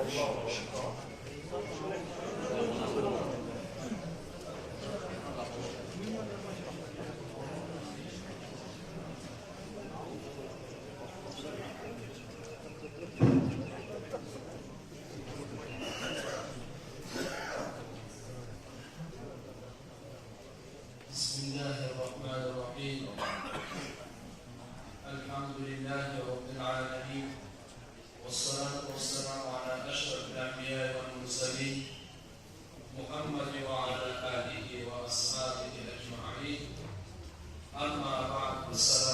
بسم الله الرحمن الرحيم. الحمد لله رب العالمين، والصلاة والسلام على أشرف الأنبياء والمرسلين محمد وعلى آله وأصحابه أجمعين. أما بعد، السلام